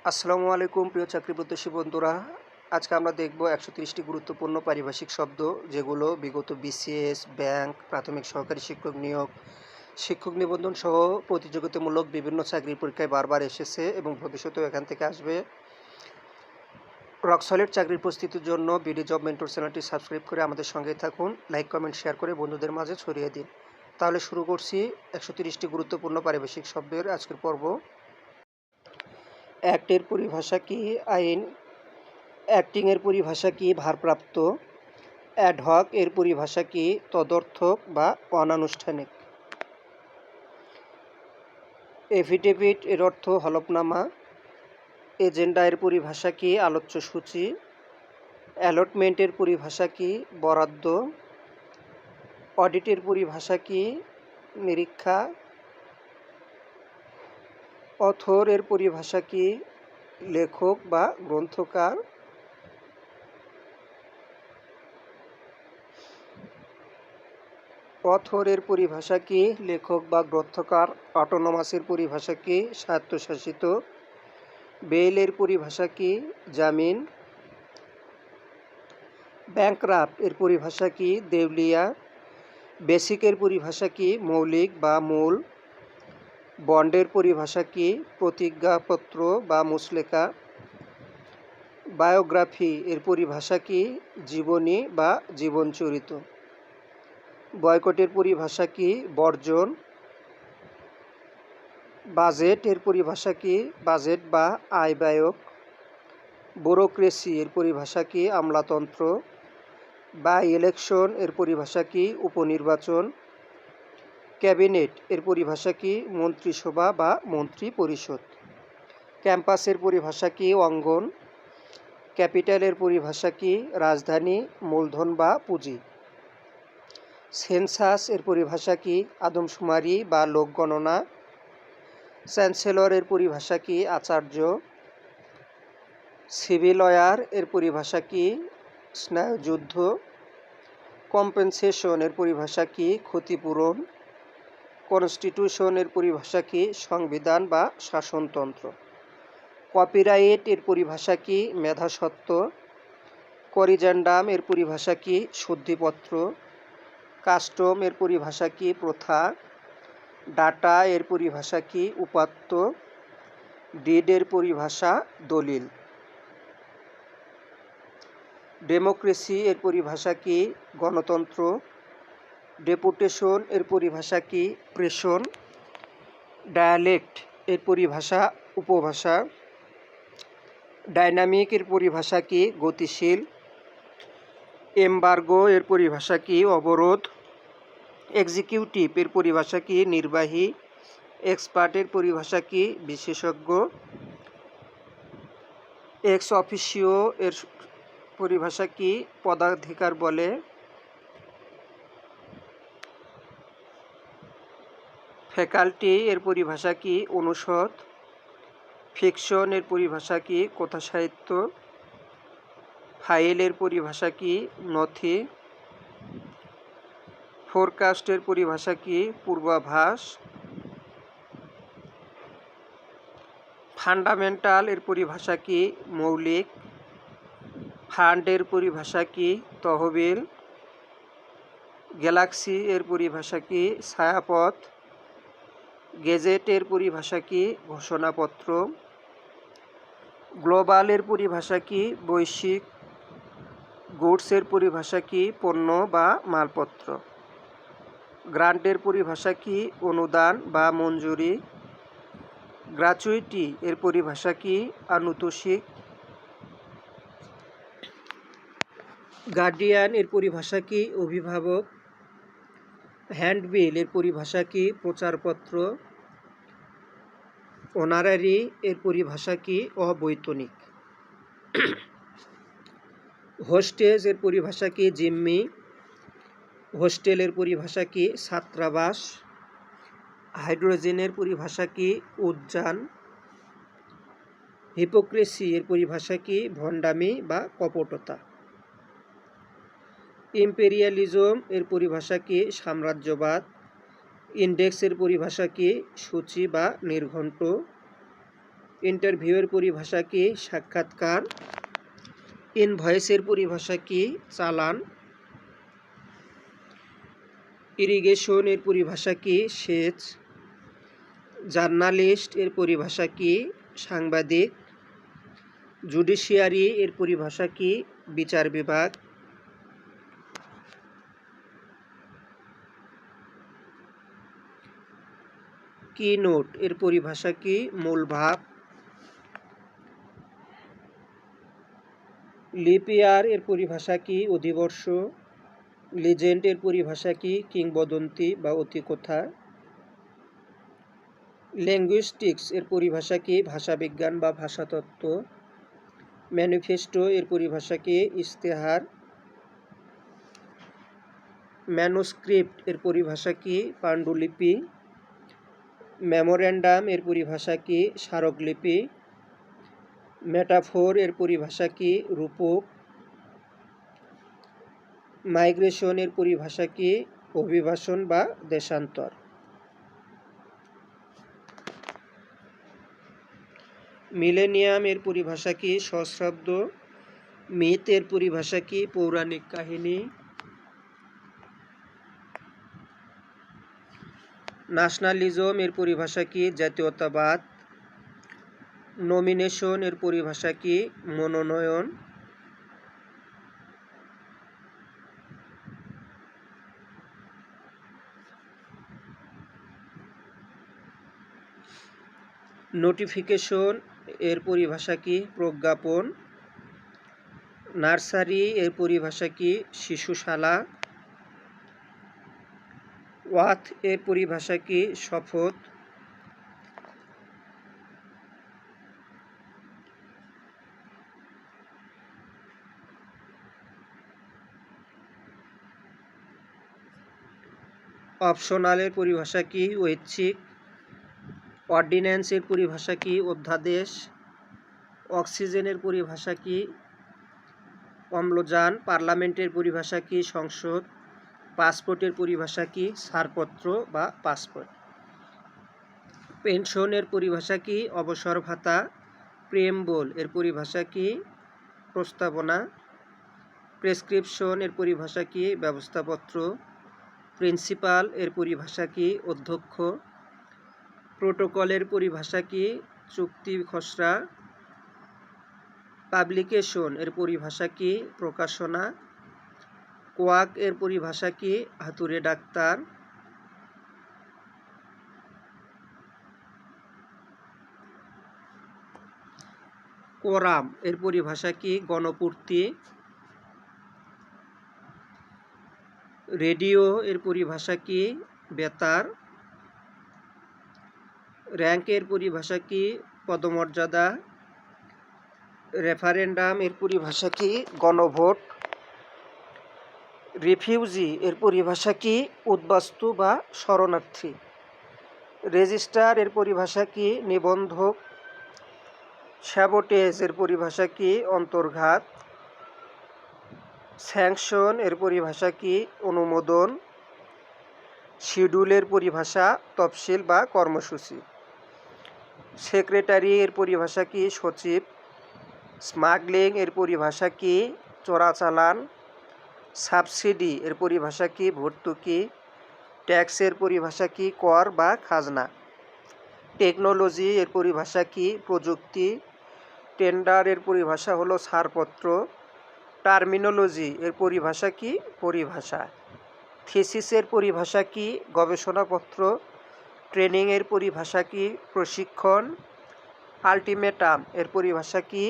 আসসালামু আলাইকুম প্রিয় চাকরি প্রত্যাশী বন্ধুরা। আজকে আমরা দেখব ১৩০টি গুরুত্বপূর্ণ পারিভাষিক শব্দ যেগুলো বিগত বিসিএস, ব্যাংক, প্রাথমিক সহকারী শিক্ষক নিয়োগ, শিক্ষক নিবন্ধন সহ প্রতিযোগিতামূলক বিভিন্ন চাকরির পরীক্ষায় বারবার এসেছে এবং ভবিষ্যতেও এখান থেকে আসবে। রক সলিড চাকরির প্রস্তুতির জন্য বিডি জব মেন্টর চ্যানেলটি সাবস্ক্রাইব করে আমাদের সঙ্গেই থাকুন। লাইক, কমেন্ট, শেয়ার করে বন্ধুদের মাঝে ছড়িয়ে দিন। তাহলে শুরু করছি ১৩০টি গুরুত্বপূর্ণ পারিভাষিক শব্দের আজকের পর্ব। অ্যাক্টের পরিভাষা কি? আইন। অ্যাক্টিংয়ের পরিভাষা কি? ভারপ্রাপ্ত। অ্যাডহক এর পরিভাষা কি? তদর্থক বা অনানুষ্ঠানিক। এফিডেভিট এর অর্থ হলফনামা। এজেন্ডা এর পরিভাষা কি? আলোচ্য সূচি। অ্যালটমেন্টের পরিভাষা কি? বরাদ্দ। অডিটের পরিভাষা কি? নিরীক্ষা। অথর এর পরিভাষা কি? লেখক বা গ্রন্থকার। অথরের পরিভাষা কি? লেখক বা গ্রন্থকার। অটোনমাসের পরিভাষা কি? স্বায়ত্তশাসিত। বেইলের পরিভাষা কি? জামিন। ব্যাংক্রাফট এর পরিভাষা কি? দেউলিয়া। বেসিকের পরিভাষা কি? মৌলিক বা মূল। বন্ডের পরিভাষা কি? প্রতিজ্ঞাপত্র বা মুচলেকা। বায়োগ্রাফি এর পরিভাষা কি? জীবনী বা জীবনচরিত। বয়কটের পরিভাষা কি? বর্জন। বাজেট এর পরিভাষা কি? বাজেট বা আয় ব্যয়ক। ব্যুরোক্রেসি এর পরিভাষা কি? আমলাতন্ত্র। বাই ইলেকশন এর পরিভাষা কি? উপনির্বাচন। ক্যাবিনেট এর পরিভাষা কি? মন্ত্রিসভা বা মন্ত্রী পরিষদ। ক্যাম্পাসের পরিভাষা কি? অঙ্গন। ক্যাপিটালের পরিভাষা কি? রাজধানী, মূলধন বা পুঁজি। সেন্সাস এর পরিভাষা কি? আদমশুমারি বা লোকগণনা। চ্যান্সেলর এর পরিভাষা কি? আচার্য। সিভিল লয়ার এর পরিভাষা কি? স্নায়ুযুদ্ধ। কম্পেনসেশন এর পরিভাষা কি? ক্ষতিপূরণ। কনস্টিটিউশন এর পরিভাষা কি? সংবিধান বা শাসনতন্ত্র। কপিরাইট এর পরিভাষা কি? মেধাস্বত্ব। করিজেন্ডাম এর পরিভাষা কি? শুদ্ধিপত্র। কাস্টম এর পরিভাষা কি? প্রথা। ডাটা এর পরিভাষা কি? উপাত্ত। ডিড এর পরিভাষা দলিল। ডেমোক্রেসি এর পরিভাষা কি? গণতন্ত্র। ডেপুটেশন এর পরিভাষা কি? প্রেষণ। ডায়ালেক্ট এর পরিভাষা উপভাষা। ডাইনামিক এর পরিভাষা কি? গতিশীল। এমবার্গো এর পরিভাষা কি? অবরোধ। এক্সিকিউটিভ এর পরিভাষা কি? নির্বাহী। এক্সপার্ট এর পরিভাষা কি? বিশেষজ্ঞ। এক্স অফিসিও এর পরিভাষা কি? পদাধিকার বলে। ফ্যাকাল্টি এর পরিভাষা কি? অনুষদ। ফিকশন এর পরিভাষা কি? কথাসাহিত্য। ফাইল এর পরিভাষা কি? নথি। ফোরকাস্ট এর পরিভাষা কি? পূর্বাভাস। ফান্ডামেন্টাল এর পরিভাষা কি? মৌলিক। ফান্ড এর পরিভাষা কি? তহবিল। গ্যালাক্সি এর পরিভাষা কি? ছায়াপথ। গেজেট এর পরিভাষা কি? ঘোষণাপত্র। গ্লোবাল এর পরিভাষা কি? বৈশ্বিক। গুডস এর পরিভাষা কি? পণ্য বা মালপত্র। গ্রান্টের পরিভাষা কি? অনুদান বা মঞ্জুরি। গ্র্যাচুইটি এর পরিভাষা কি? আনুতোষিক। গার্ডিয়ান এর পরিভাষা কি? অভিভাবক। হ্যান্ডবিল এর পরিভাষা কি? প্রচারপত্র। অনারারি এর পরিভাষা কি? অবৈতনিক। হোস্টেজ এর পরিভাষা কি? জিম্মি। হোস্টেল এর পরিভাষা কি? ছাত্রাবাস। হাইড্রোজেনের পরিভাষা কি? উদ্যান। হিপোক্রেসি এর পরিভাষা কি? ভণ্ডামি বা কপটতা। ইম্পেরিয়ালিজম এর পরিভাষা কি? ইন্টারভিউয়ের পরিভাষা কি? সাক্ষাৎকার। ইনভয়েসের পরিভাষা কি? চালান। ইরিগেশন এর পরিভাষা কি? সেচ। জার্নালিস্ট এর পরিভাষা কি? সাংবাদিক। জুডিশিয়ারি এর পরিভাষা কি? বিচার বিভাগ। কিনোট এর পরিভাষা কি? মূল ভাব। লিপ ইয়ার এর পরিভাষা কি? অধিবর্ষ। লিজেন্ড এর পরিভাষা কি? কিংবদন্তি বা অতিকথা। লিঙ্গুইস্টিক্স এর পরিভাষা কি? ভাষাবিজ্ঞান বা ভাষাতত্ত্ব। ম্যানিফেস্টো এর পরিভাষা কি? ইশতেহার। ম্যানুস্ক্রিপ্ট এর পরিভাষা কি? পাণ্ডুলিপি। মেমোরেন্ডাম এর পরিভাষা কি? স্মারকলিপি। মেটাফোর এর পরিভাষা কি? রূপক। মাইগ্রেশন এর পরিভাষা কি? অভিবাসন বা দেশান্তর। মিলেনিয়াম এর পরিভাষা কি? সহস্রাব্দ। মিথ এর পরিভাষা কি? পৌরাণিক কাহিনী। ন্যাশনালিজম এর পরিভাষা কি? জাতীয়তাবাদ। নমিনেশন এর পরিভাষা কি? মনোনয়ন। নোটিফিকেশন এর পরিভাষা কি? প্রজ্ঞাপন। নার্সারি এর পরিভাষা কি? শিশুশালা। ওয়াথ এর পরিভাষা কি? শপথ। অপশনাল এর পরিভাষা কি? ঐচ্ছিক। অর্ডিন্যান্স এর পরিভাষা কি? অধ্যাদেশ। অক্সিজেনের পরিভাষা কি? অম্লজান। পার্লামেন্টের পরিভাষা কি? সংসদ। পাসপোর্টের পরিভাষা কি? ছাড়পত্র বা পাসপোর্ট। পেনশনের পরিভাষা কি? অবসর ভাতা। প্রিয়েম্বল এর পরিভাষা কি? প্রস্তাবনা। প্রেসক্রিপশন এর পরিভাষা কি? ব্যবস্থাপত্র। প্রিন্সিপাল এর পরিভাষা কি? অধ্যক্ষ। প্রোটোকলের পরিভাষা কি? চুক্তি খসড়া। পাবলিকেশন এর পরিভাষা কি? প্রকাশনা। কোয়াক এর পরিভাষা কি? হাতুড়ে ডাক্তার। কোরাম এর পরিভাষা কি? গণপূর্তি। রেডিও এর পরিভাষা কি? বেতার। র্যাঙ্ক এর পরিভাষা কি? পদমর্যাদা। রেফারেন্ডাম এর পরিভাষা কি? গণভোট। রিফিউজি এর পরিভাষা কি? উদ্বাস্তু বা শরণার্থী। রেজিস্ট্রার এর পরিভাষা কি? নিবন্ধক। স্যাবোটেজ এর পরিভাষা কি? অন্তর্ঘাত। স্যাংশন এর পরিভাষা কি? অনুমোদন। শিডিউলের পরিভাষা তফসিল বা কর্মসূচি। সেক্রেটারি এর পরিভাষা কি? সচিব। স্মাগলিং এর পরিভাষা কি? চোরাচালান। সাবসিডি এর পরিভাষা কি? ভর্তুকি। ট্যাক্সের পরিভাষা কি? কর বা খাজনা। টেকনোলজি এর পরিভাষা কি? প্রযুক্তি। টেন্ডার এর পরিভাষা হলো ছাড়পত্র। টার্মিনোলজি এর পরিভাষা কি? পরিভাষা। থিসিসের পরিভাষা কি? গবেষণাপত্র। ট্রেনিং এর পরিভাষা কি? প্রশিক্ষণ। আলটিমেটাম এর পরিভাষা কি?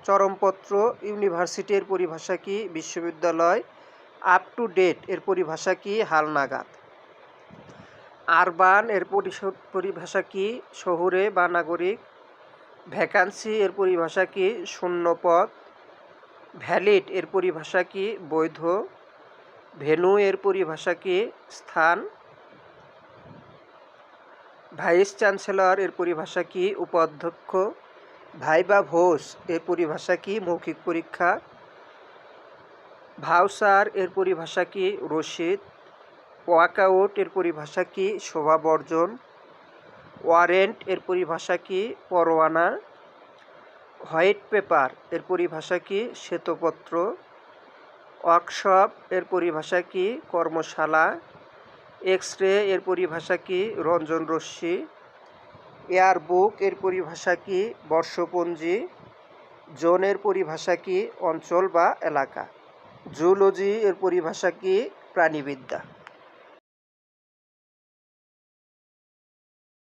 চরমপত্র। ইউনিভার্সিটি এর পরিভাষা কি? বিশ্ববিদ্যালয়। আপ টু ডেট এর পরিভাষা কি? হালনাগাদ। আরবান এর পরিভাষা কি? শহুরে বা নাগরিক। ভ্যাকান্সি এর পরিভাষা কি? শূন্যপদ। ভ্যালিড এর পরিভাষা কি? বৈধ। ভেন্যু এর পরিভাষা কি? স্থান। ভাইস চ্যান্সেলর এর পরিভাষা কি? উপাধ্যক্ষ। ভাইবা ভোস এর পরিভাষা কি? মৌখিক পরীক্ষা। ভাউচার এর পরিভাষা কি? রসিদ। ওয়াকআউট এর পরিভাষা কি? শোভা বর্জন। ওয়ারেন্ট এর পরিভাষা কি? পরোয়ানা। হোয়াইট পেপার এর পরিভাষা কি? শ্বেতপত্র। ওয়ার্কশপ এর পরিভাষা কি? কর্মশালা। এক্স রে এর পরিভাষা কি? রঞ্জন রশ্মি। এয়ারবুক এর পরিভাষা কি? বর্ষপঞ্জি। জোন এর পরিভাষা কি? অঞ্চল বা এলাকা। জুলজি এর পরিভাষা কি? প্রাণীবিদ্যা।